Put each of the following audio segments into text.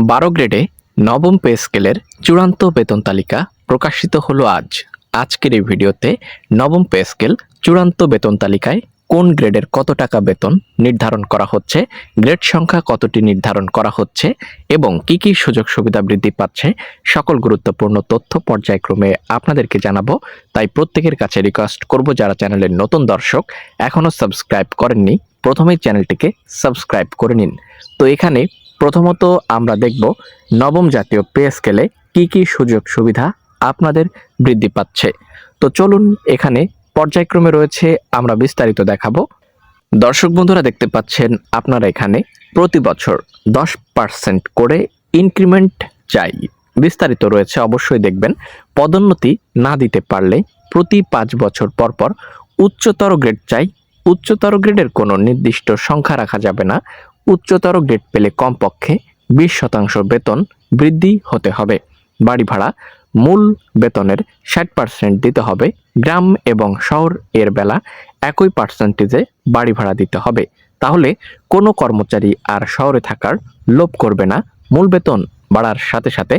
12 গ্রেডে নবম পে স্কেলের চূড়ান্ত বেতন তালিকা প্রকাশিত হলো আজ। আজকের এই ভিডিওতে নবম পে স্কেল চূড়ান্ত বেতন তালিকায় কোন গ্রেডের কত টাকা বেতন নির্ধারণ করা হচ্ছে, গ্রেড সংখ্যা কতটি নির্ধারণ করা হচ্ছে এবং কি কি সুযোগ সুবিধা বৃদ্ধি পাচ্ছে, সকল গুরুত্বপূর্ণ তথ্য পর্যায়ক্রমে আপনাদেরকে জানাবো। তাই প্রত্যেকের কাছে রিকোয়েস্ট করব, যারা চ্যানেলের নতুন দর্শক এখনও সাবস্ক্রাইব করেননি, প্রথমেই চ্যানেলটিকে সাবস্ক্রাইব করে নিন। তো এখানে প্রথমত আমরা দেখব নবম জাতীয় পে স্কেলে কি কি সুযোগ সুবিধা আপনাদের বৃদ্ধি পাচ্ছে। তো চলুন, এখানে পর্যায়ক্রমে রয়েছে, আমরা বিস্তারিত দেখাবো। দর্শক বন্ধুরা দেখতে পাচ্ছেন আপনারা এখানে প্রতি বছর 10% করে ইনক্রিমেন্ট চাই, বিস্তারিত রয়েছে, অবশ্যই দেখবেন। পদোন্নতি না দিতে পারলে প্রতি 5 বছর পর পর উচ্চতর গ্রেড চাই। উচ্চতর গ্রেডের কোনো নির্দিষ্ট সংখ্যা রাখা যাবে না। উচ্চতর গ্রেড পেলে কমপক্ষে 20% বেতন বৃদ্ধি হতে হবে। বাড়ি ভাড়া মূল বেতনের 60% দিতে হবে। গ্রাম এবং শহর এর বেলা একই পার্সেন্টেজে বাড়ি ভাড়া দিতে হবে। তাহলে কোনো কর্মচারী আর শহরে থাকার লোভ করবে না। মূল বেতন বাড়ার সাথে সাথে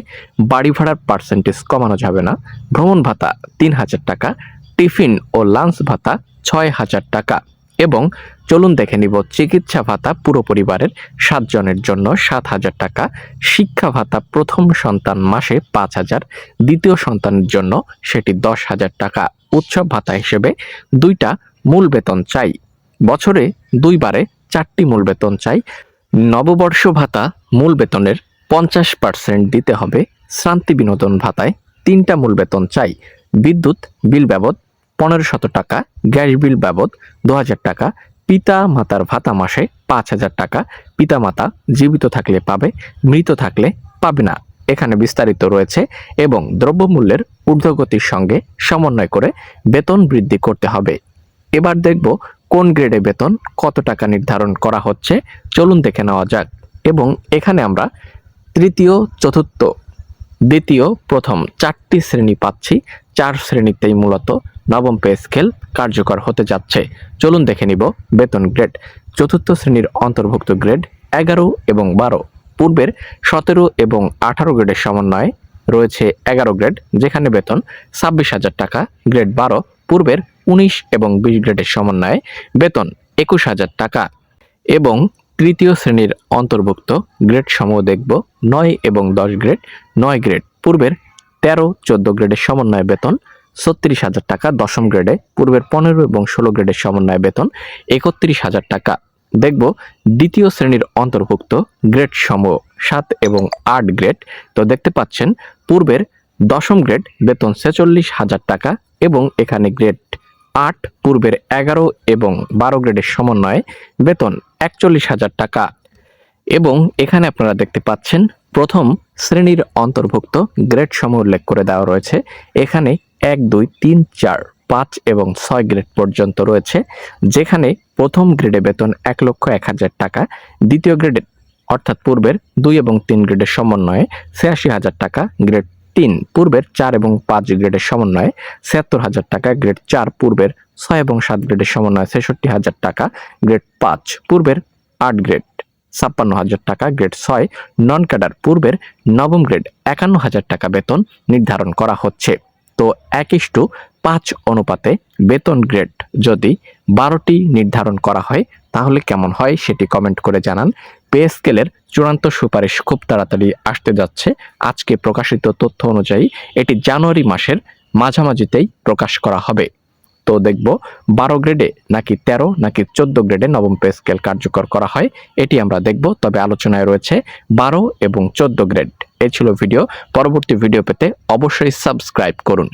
বাড়ি ভাড়ার পার্সেন্টেজ কমানো যাবে না। ভ্রমণ ভাতা 3000 টাকা, টিফিন ও লাঞ্চ ভাতা 6000 টাকা এবং চলুন দেখে নিব চিকিৎসা ভাতা পুরো পরিবারের 7 জনের জন্য 7000 টাকা। শিক্ষা ভাতা প্রথম সন্তান মাসে 5000, দ্বিতীয় সন্তানের জন্য সেটি 10,000 টাকা। উৎসব ভাতা হিসেবে 2টা মূল বেতন চাই। বছরে 2 বারে 4টি মূল বেতন চাই। নববর্ষ ভাতা মূল বেতনের 50% দিতে হবে। শ্রান্তি বিনোদন ভাতায় 3টা মূল বেতন চাই। বিদ্যুৎ বিল বাবদ 1500 টাকা, গ্যাস বিল বাবদ 2000 টাকা। পিতা মাতার ভাতা মাসে 5000 টাকা। পিতা মাতা জীবিত থাকলে পাবে, মৃত থাকলে পাবে না। এখানে বিস্তারিত রয়েছে এবং দ্রব্যমূল্যের ঊর্ধ্বগতির সঙ্গে সমন্বয় করে বেতন বৃদ্ধি করতে হবে। এবার দেখব কোন গ্রেডে বেতন কত টাকা নির্ধারণ করা হচ্ছে, চলুন দেখে নেওয়া যাক। এবং এখানে আমরা তৃতীয়, চতুর্থ, দ্বিতীয়, প্রথম 4টি শ্রেণী পাচ্ছি। 4 শ্রেণীতেই মূলত নবম পে স্কেল কার্যকর হতে যাচ্ছে। চলুন দেখে নিব বেতন গ্রেড। চতুর্থ শ্রেণীর অন্তর্ভুক্ত গ্রেড 11 এবং 12। পূর্বের 17 এবং 18 গ্রেডের সমন্বয়ে রয়েছে 11 গ্রেড, যেখানে বেতন 26,000 টাকা। গ্রেড 12 পূর্বের 19 এবং 20 গ্রেডের সমন্বয়ে বেতন 21,000 টাকা। এবং তৃতীয় শ্রেণীর অন্তর্ভুক্ত গ্রেড সমূহ দেখব 9 এবং 10 গ্রেড। 9 গ্রেড পূর্বের 13-14 গ্রেডের সমন্বয়ে বেতন 36,000 টাকা। দশম গ্রেডে পূর্বের 15 এবং 16 গ্রেডের সমন্বয়ে বেতন 31,000 টাকা। দেখব দ্বিতীয় শ্রেণীর অন্তর্ভুক্ত গ্রেড সমূহ 7 এবং 8 গ্রেড। তো দেখতে পাচ্ছেন পূর্বের দশম গ্রেড বেতন 46,000 টাকা এবং এখানে গ্রেড 8 পূর্বের 11 এবং 12 গ্রেডের সমন্বয়ে বেতন 41,000 টাকা। এবং এখানে আপনারা দেখতে পাচ্ছেন প্রথম শ্রেণীর অন্তর্ভুক্ত গ্রেড সমূহ উল্লেখ করে দেওয়া রয়েছে। এখানে 1, 2, 3, 4, 5 এবং 6 গ্রেড পর্যন্ত রয়েছে, যেখানে প্রথম গ্রেডে বেতন 1,01,000 টাকা। দ্বিতীয় গ্রেডে অর্থাৎ পূর্বের 2 এবং 3 গ্রেডের সমন্বয়ে 86,000 টাকা। গ্রেড 3 পূর্বের 4 এবং 5 গ্রেডের সমন্বয়ে 76,000 টাকা। গ্রেড 4 পূর্বের 6 এবং 7 গ্রেডের সমন্বয়ে 66,000 টাকা। গ্রেড 5 পূর্বের 8 গ্রেড 56,000 টাকা। গ্রেড 6 নন ক্যাডার পূর্বের নবম গ্রেড 51,000 টাকা বেতন নির্ধারণ করা হচ্ছে। তো 1:5 অনুপাতে বেতন গ্রেড যদি 12টি নির্ধারণ করা হয় তাহলে কেমন হয় সেটি কমেন্ট করে জানান। পে স্কেলের চূড়ান্ত সুপারিশ খুব তাড়াতাড়ি আসতে যাচ্ছে। আজকে প্রকাশিত তথ্য অনুযায়ী এটি জানুয়ারি মাসের মাঝামাঝিতেই প্রকাশ করা হবে। তো দেখব 12 গ্রেডে নাকি 13 নাকি 14 গ্রেডে নবম পে স্কেল কার্যকর করা হয়, এটি আমরা দেখব। তবে আলোচনায় রয়েছে 12 এবং 14 গ্রেড। এই ছিল ভিডিও। পরবর্তী ভিডিও পেতে অবশ্যই সাবস্ক্রাইব করুন।